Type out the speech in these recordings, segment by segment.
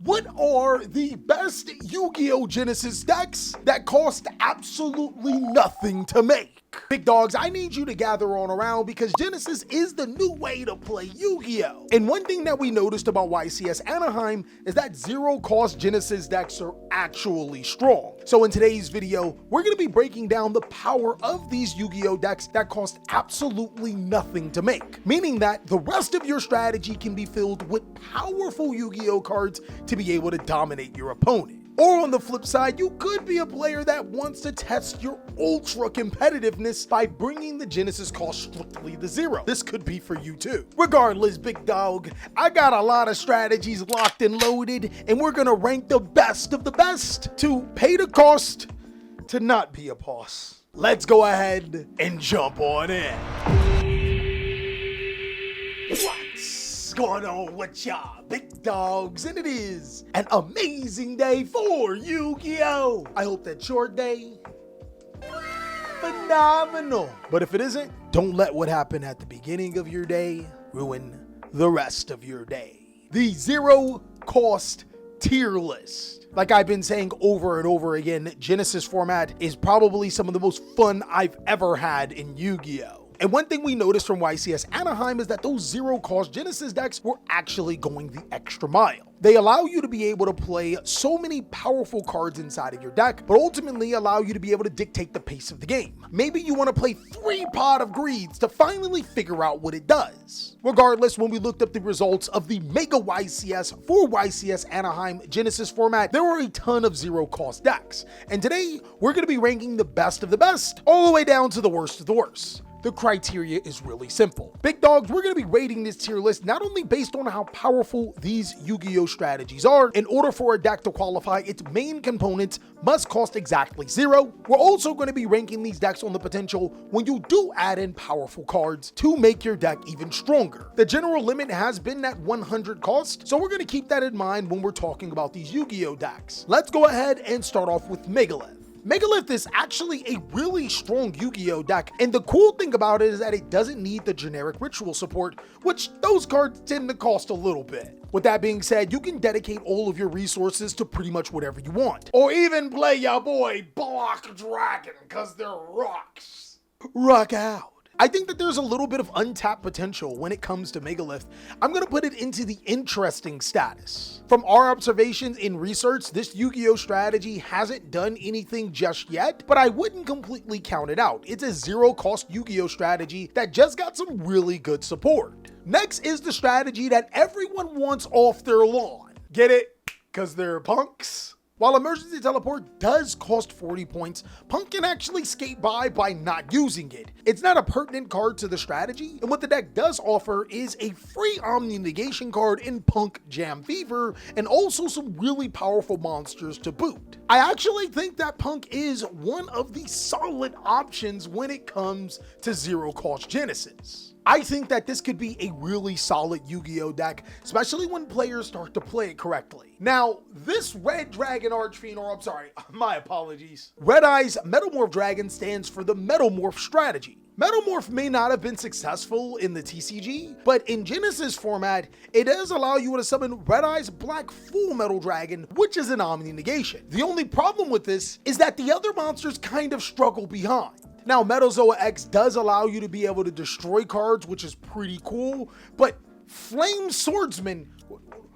What are the best Yu-Gi-Oh! Genesis decks that cost absolutely nothing to make? Big dogs, I need you to gather on around because Genesys is the new way to play Yu-Gi-Oh! And one thing that we noticed about YCS Anaheim is that zero-cost Genesys decks are actually strong. So in today's video, we're going to be breaking down the power of these Yu-Gi-Oh! Decks that cost absolutely nothing to make, meaning that the rest of your strategy can be filled with powerful Yu-Gi-Oh! Cards to be able to dominate your opponent. Or on the flip side, you could be a player that wants to test your ultra competitiveness by bringing the Genesys cost strictly to zero. This could be for you too. Regardless, big dog, I got a lot of strategies locked and loaded, and we're gonna rank the best of the best to pay the cost to not be a boss. Let's go ahead and jump on in. What's going on with y'all, big dogs? And it is an amazing day for Yu-Gi-Oh! I hope that your day phenomenal. But if it isn't, don't let what happened at the beginning of your day ruin the rest of your day. The zero cost tier list. Like I've been saying over and over again, Genesys format is probably some of the most fun I've ever had in Yu-Gi-Oh! And one thing we noticed from YCS Anaheim is that those zero-cost Genesys decks were actually going the extra mile. They allow you to be able to play so many powerful cards inside of your deck, but ultimately allow you to be able to dictate the pace of the game. Maybe you want to play 3 Pot of Greeds to finally figure out what it does. Regardless, when we looked up the results of the Mega YCS for YCS Anaheim Genesys format, there were a ton of zero-cost decks. And today, we're going to be ranking the best of the best, all the way down to the worst of the worst. The criteria is really simple. Big dogs, we're going to be rating this tier list not only based on how powerful these Yu-Gi-Oh! Strategies are. In order for a deck to qualify, its main components must cost exactly 0. We're also going to be ranking these decks on the potential when you do add in powerful cards to make your deck even stronger. The general limit has been at 100 cost, so we're going to keep that in mind when we're talking about these Yu-Gi-Oh! Decks. Let's go ahead and start off with Megalith. Megalith is actually a really strong Yu-Gi-Oh! Deck, and the cool thing about it is that it doesn't need the generic ritual support, which those cards tend to cost a little bit. With that being said, you can dedicate all of your resources to pretty much whatever you want. Or even play your boy Block Dragon, cause they're rocks. Rock out. I think that there's a little bit of untapped potential when it comes to Megalith. I'm going to put it into the interesting status. From our observations in research, this Yu-Gi-Oh! Strategy hasn't done anything just yet, but I wouldn't completely count it out. It's a zero-cost Yu-Gi-Oh! Strategy that just got some really good support. Next is the strategy that everyone wants off their lawn. Get it? Because they're punks? While Emergency Teleport does cost 40 points, Punk can actually skate by not using it. It's not a pertinent card to the strategy, and what the deck does offer is a free Omni Negation card in Punk Jam Fever, and also some really powerful monsters to boot. I actually think that Punk is one of the solid options when it comes to zero-cost Genesys. I think that this could be a really solid Yu-Gi-Oh! Deck, especially when players start to play it correctly. Now, this red Dragon Archfiend, or I'm sorry, my apologies. Red Eye's Metamorph Dragon stands for the Metamorph strategy. Metamorph may not have been successful in the TCG, but in Genesys format, it does allow you to summon Red Eye's Black Full Metal Dragon, which is an Omni Negation. The only problem with this is that the other monsters kind of struggle behind. Now, Metazoa X does allow you to be able to destroy cards, which is pretty cool, but Flame Swordsman,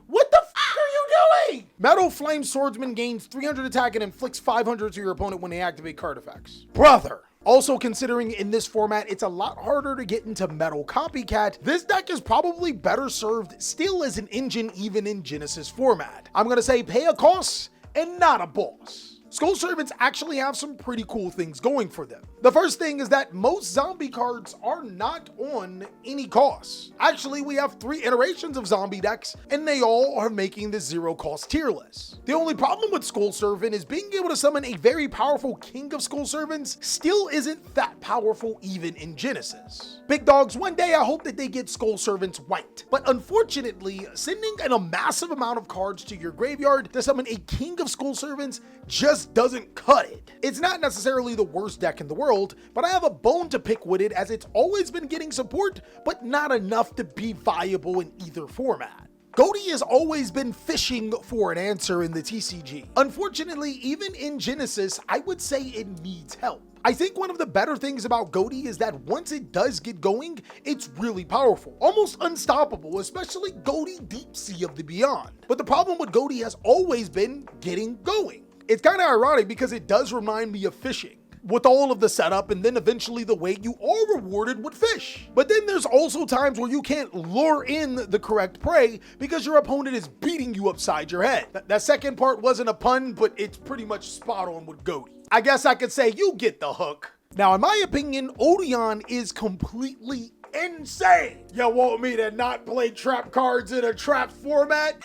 what the f are you doing? Metal Flame Swordsman gains 300 attack and inflicts 500 to your opponent when they activate card effects. Brother. Also, considering in this format, it's a lot harder to get into Metal Copycat, this deck is probably better served still as an engine even in Genesys format. I'm gonna say pay a cost and not a boss. Skull Servants actually have some pretty cool things going for them. The first thing is that most zombie cards are not on any cost. Actually, we have 3 iterations of zombie decks, and they all are making the zero-cost tier list. The only problem with Skull Servant is being able to summon a very powerful King of Skull Servants still isn't that powerful even in Genesys. Big dogs, one day I hope that they get Skull Servants white, but unfortunately, sending in a massive amount of cards to your graveyard to summon a King of Skull Servants just doesn't cut it. It's not necessarily the worst deck in the world, but I have a bone to pick with it as it's always been getting support, but not enough to be viable in either format. Goaty has always been fishing for an answer in the TCG. Unfortunately, even in Genesys, I would say it needs help. I think one of the better things about Goaty is that once it does get going, it's really powerful, almost unstoppable, especially Goaty Deep Sea of the Beyond. But the problem with Goaty has always been getting going. It's kind of ironic because it does remind me of fishing, with all of the setup and then eventually the way you are rewarded with fish. But then there's also times where you can't lure in the correct prey because your opponent is beating you upside your head. That second part wasn't a pun, but it's pretty much spot on with Goaty. I guess I could say you get the hook. Now, in my opinion, Odon is completely insane. You want me to not play trap cards in a trap format?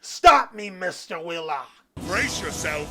Stop me, Mr. Willa. Brace yourself,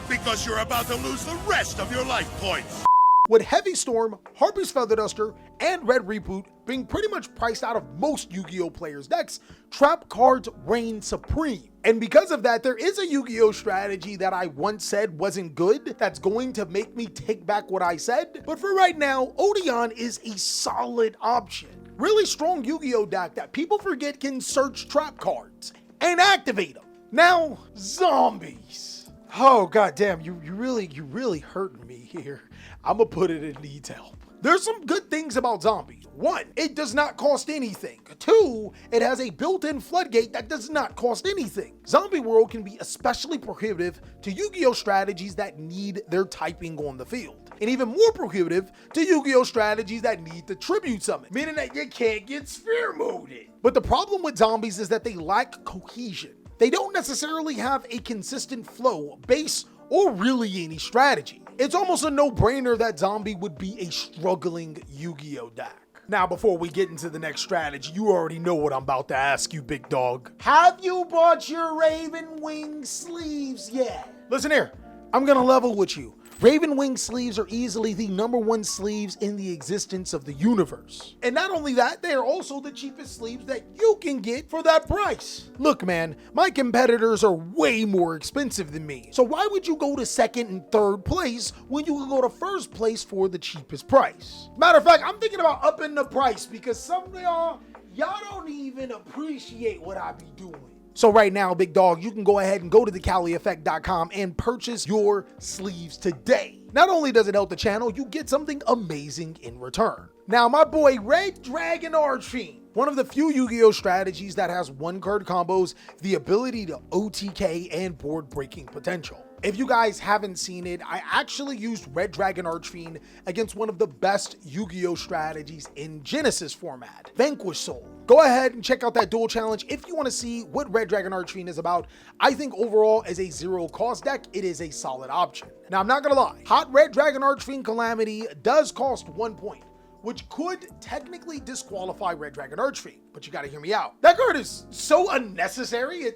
because you're about to lose the rest of your life points. With Heavy Storm, Harpy's Feather Duster, and Red Reboot being pretty much priced out of most Yu-Gi-Oh players' decks, trap cards reign supreme. And because of that, there is a Yu-Gi-Oh strategy that I once said wasn't good that's going to make me take back what I said. But for right now, Odon is a solid option. Really strong Yu-Gi-Oh deck that people forget can search trap cards and activate them. Now, zombies. Oh, goddamn, you really hurting me here. I'm gonna put it in detail. There's some good things about zombies. 1, it does not cost anything. 2, it has a built-in floodgate that does not cost anything. Zombie World can be especially prohibitive to Yu-Gi-Oh strategies that need their typing on the field, and even more prohibitive to Yu-Gi-Oh strategies that need the tribute summon, meaning that you can't get sphere moded. But the problem with zombies is that they lack cohesion. They don't necessarily have a consistent flow, base, or really any strategy. It's almost a no-brainer that zombie would be a struggling Yu-Gi-Oh deck. Now, before we get into the next strategy, you already know what I'm about to ask you, big dog. Have you bought your Raven Wing sleeves yet? Listen here, I'm gonna level with you. Raven Wing sleeves are easily the #1 sleeves in the existence of the universe. And not only that, they are also the cheapest sleeves that you can get for that price. Look, man, my competitors are way more expensive than me. So why would you go to 2nd and 3rd place when you can go to 1st place for the cheapest price? Matter of fact, I'm thinking about upping the price because some of y'all don't even appreciate what I be doing. So right now, big dog, you can go ahead and go to TheCaliEffect.com and purchase your sleeves today. Not only does it help the channel, you get something amazing in return. Now, my boy, Red Dragon Archfiend, one of the few Yu-Gi-Oh strategies that has 1-card combos, the ability to OTK and board breaking potential. If you guys haven't seen it, I actually used Red Dragon Archfiend against one of the best Yu-Gi-Oh strategies in Genesys format, Vanquish Soul. Go ahead and check out that duel challenge if you want to see what Red Dragon Archfiend is about. I think overall, as a 0-cost deck, it is a solid option. Now, I'm not gonna lie, Hot Red Dragon Archfiend Calamity does cost 1 point, which could technically disqualify Red Dragon Archfiend, but you gotta hear me out. That card is so unnecessary,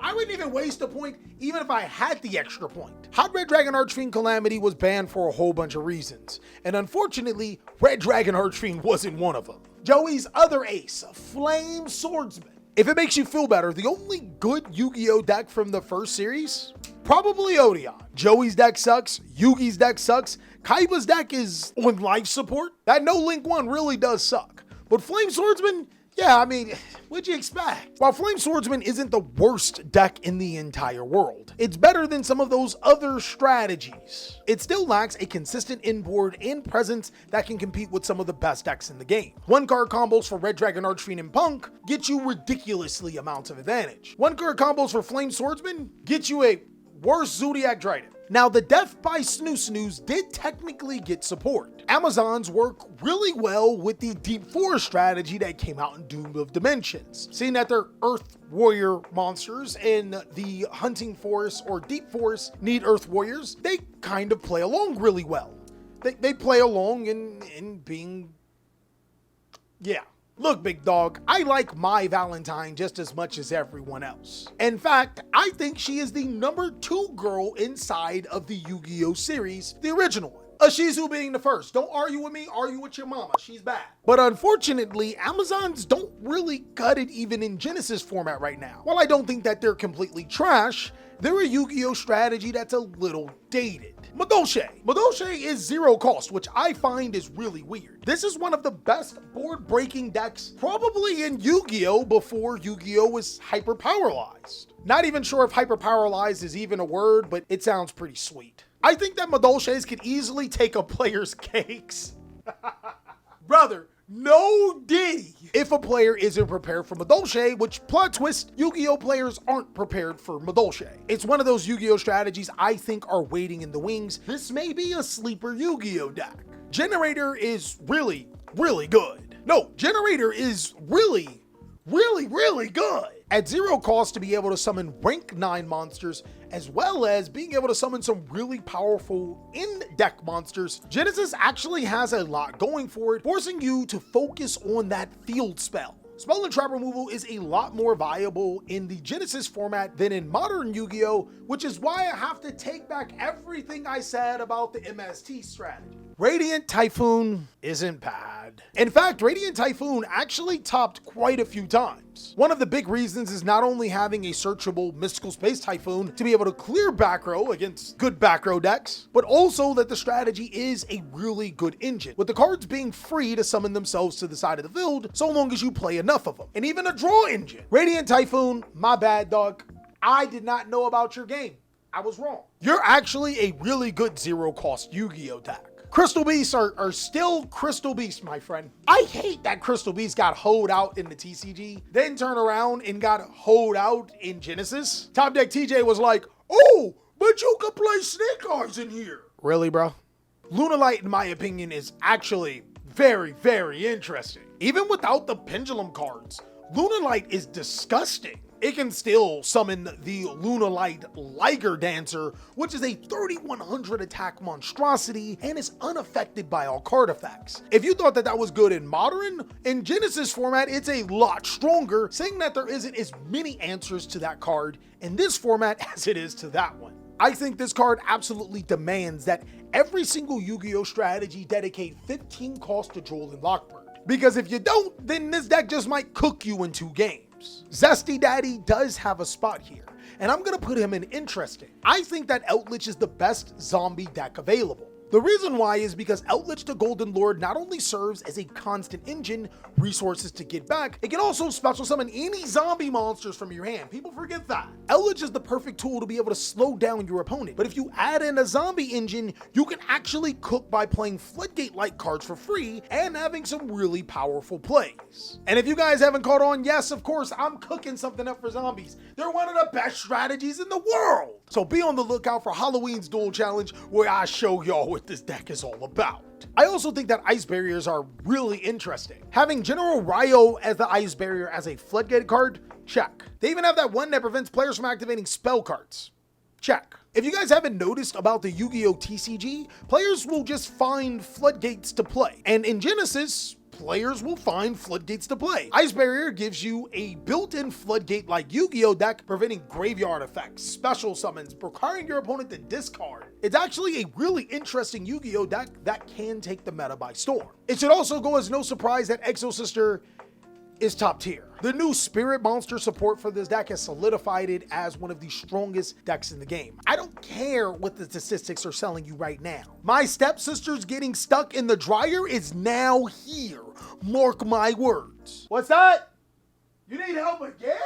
I wouldn't even waste a point even if I had the extra point. Hot Red Dragon Archfiend Calamity was banned for a whole bunch of reasons, and unfortunately, Red Dragon Archfiend wasn't one of them. Joey's other ace, Flame Swordsman. If it makes you feel better, the only good Yu-Gi-Oh deck from the first series? Probably Odon. Joey's deck sucks, Yugi's deck sucks, Kaiba's deck is on life support. That No Link one really does suck. But Flame Swordsman, yeah, I mean, what'd you expect? While Flame Swordsman isn't the worst deck in the entire world, it's better than some of those other strategies. It still lacks a consistent inboard and presence that can compete with some of the best decks in the game. 1-card combos for Red Dragon Archfiend and P.U.N.K get you ridiculously amounts of advantage. 1-card combos for Flame Swordsman get you a worse Zodiac Dryden. Now, the Death by Snoo did technically get support. Amazons work really well with the Deep Forest strategy that came out in Doom of Dimensions. Seeing that they're Earth Warrior monsters and the Hunting Forest or Deep Forest need Earth Warriors, they kind of play along really well. They play along in being, yeah. Look, big dog, I like my Valentine just as much as everyone else. In fact, I think she is the #2 girl inside of the Yu-Gi-Oh series, the original one. Shizu being the first. Don't argue with me, argue with your mama. She's bad. But unfortunately, Amazons don't really cut it even in Genesys format right now. While I don't think that they're completely trash, they're a Yu-Gi-Oh strategy that's a little dated. Madolche. Madolche is 0 cost, which I find is really weird. This is one of the best board-breaking decks probably in Yu-Gi-Oh before Yu-Gi-Oh was hyper-poweralized. Not even sure if hyper-poweralized is even a word, but it sounds pretty sweet. I think that Madolches could easily take a player's cakes. Brother, no diddy if a player isn't prepared for Madolche, which, plot twist, Yu-Gi-Oh players aren't prepared for Madolche. It's one of those Yu-Gi-Oh strategies I think are waiting in the wings. This may be a sleeper Yu-Gi-Oh deck. Generaider is really, really good. No, Generaider is really, really good. At 0 cost to be able to summon rank 9 monsters, as well as being able to summon some really powerful in-deck monsters, Genesys actually has a lot going for it, forcing you to focus on that field spell. Spell and trap removal is a lot more viable in the Genesys format than in modern Yu-Gi-Oh, which is why I have to take back everything I said about the MST strategy. Radiant Typhoon isn't bad. In fact, Radiant Typhoon actually topped quite a few times. One of the big reasons is not only having a searchable Mystical Space Typhoon to be able to clear back row against good back row decks, but also that the strategy is a really good engine, with the cards being free to summon themselves to the side of the field so long as you play enough of them, and even a draw engine. Radiant Typhoon, my bad, dog. I did not know about your game. I was wrong. You're actually a really good 0 cost Yu-Gi-Oh deck. Crystal Beasts are still Crystal Beasts, my friend. I hate that Crystal Beasts got hoed out in the TCG, then turned around and got hoed out in Genesys. Top Deck TJ was like, oh, but you could play Snake Eyes in here. Really, bro? Lunalight, in my opinion, is actually very, very interesting. Even without the pendulum cards, Lunalight is disgusting. It can still summon the Lunalight Liger Dancer, which is a 3100 attack monstrosity and is unaffected by all card effects. If you thought that that was good in Modern, in Genesys format, it's a lot stronger, saying that there isn't as many answers to that card in this format as it is to that one. I think this card absolutely demands that every single Yu-Gi-Oh strategy dedicate 15 cost to Droll and Lockbird. Because if you don't, then this deck just might cook you in 2 games. Zesty Daddy does have a spot here, and I'm gonna put him in interesting. I think that Eldlich is the best zombie deck available. The reason why is because Eldlich the Golden Lord not only serves as a constant engine, resources to get back, it can also special summon any zombie monsters from your hand. People forget that. Eldlich is the perfect tool to be able to slow down your opponent, but if you add in a zombie engine, you can actually cook by playing Floodgate-like cards for free and having some really powerful plays. And if you guys haven't caught on, yes, of course, I'm cooking something up for zombies. They're one of the best strategies in the world. So be on the lookout for Halloween's Duel Challenge, where I show y'all what this deck is all about. I also think that ice barriers are really interesting. Having General Ryo as the ice barrier as a floodgate card, check. They even have that one that prevents players from activating spell cards. Check. If you guys haven't noticed about the Yu-Gi-Oh TCG, players will just find floodgates to play. And in Genesys, players will find floodgates to play. Ice Barrier gives you a built-in floodgate like Yu-Gi-Oh deck, preventing graveyard effects, special summons, requiring your opponent to discard. It's actually a really interesting Yu-Gi-Oh deck that can take the meta by storm. It should also go as no surprise that Exosister is top tier. The new Spirit Monster support for this deck has solidified it as one of the strongest decks in the game. I don't care what the statistics are selling you right now. My stepsister's getting stuck in the dryer is now here. Mark my words. What's that? You need help again?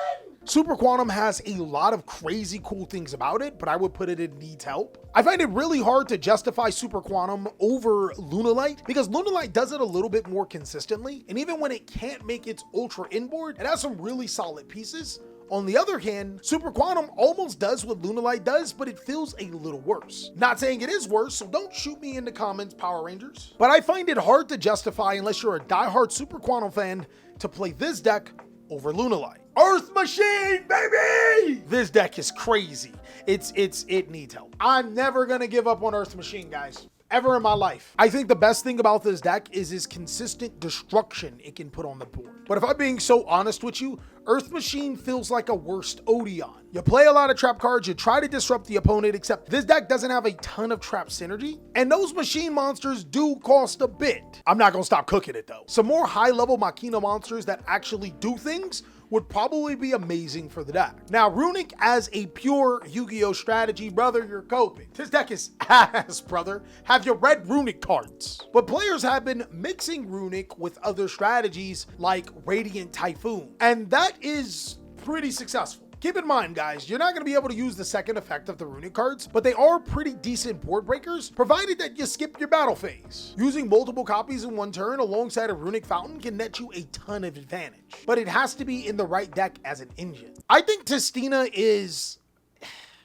Super Quantum has a lot of crazy cool things about it, but I would put it needs help. I find it really hard to justify Super Quantum over Lunalight because Lunalight does it a little bit more consistently, and even when it can't make its ultra inboard, it has some really solid pieces. On the other hand, Super Quantum almost does what Lunalight does, but it feels a little worse. Not saying it is worse, so don't shoot me in the comments, Power Rangers. But I find it hard to justify unless you're a diehard Super Quantum fan to play this deck over Lunalight. Earth Machine, baby! This deck is crazy. It needs help. I'm never gonna give up on Earth Machine, guys. ever in my life. I think the best thing about this deck is its consistent destruction it can put on the board. But if I'm being so honest with you, Earth Machine feels like a worst Odon. You play a lot of trap cards, you try to disrupt the opponent, except this deck doesn't have a ton of trap synergy, and those machine monsters do cost a bit. I'm not gonna stop cooking it though. Some more high-level Machina monsters that actually do things would probably be amazing for the deck. Now, Runic as a pure Yu-Gi-Oh strategy, brother, you're coping. This deck is ass, brother. Have you read Runic cards? But players have been mixing Runic with other strategies like Radiant Typhoon, and that is pretty successful. Keep in mind, guys, you're not going to be able to use the second effect of the Runic cards, but they are pretty decent board breakers, provided that you skip your battle phase. Using multiple copies in one turn alongside a Runic Fountain can net you a ton of advantage, but it has to be in the right deck as an engine. I think Testina is...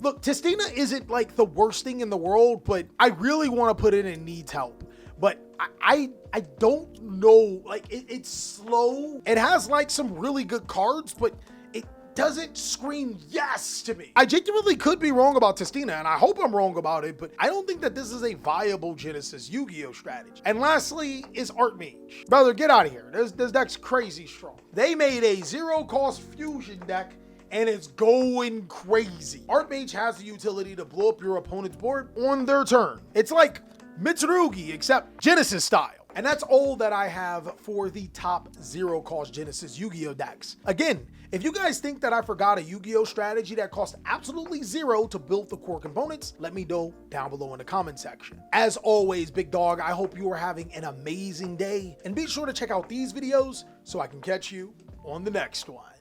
Look, Testina isn't like the worst thing in the world, but I really want to put it in needs help. But I don't know, like it's slow. It has like some really good cards, but it doesn't scream yes to me. I genuinely could be wrong about Testina, and I hope I'm wrong about it, but I don't think that this is a viable Genesys Yu-Gi-Oh strategy. And lastly is Archmage. Brother, get out of here. This deck's crazy strong. They made a zero-cost fusion deck, and it's going crazy. Archmage has the utility to blow up your opponent's board on their turn. It's like Mitsurugi, except Genesys style. And that's all that I have for the top zero-cost Genesys Yu-Gi-Oh decks. Again, if you guys think that I forgot a Yu-Gi-Oh strategy that cost absolutely zero to build the core components, let me know down below in the comment section. As always, big dog, I hope you are having an amazing day, and be sure to check out these videos so I can catch you on the next one.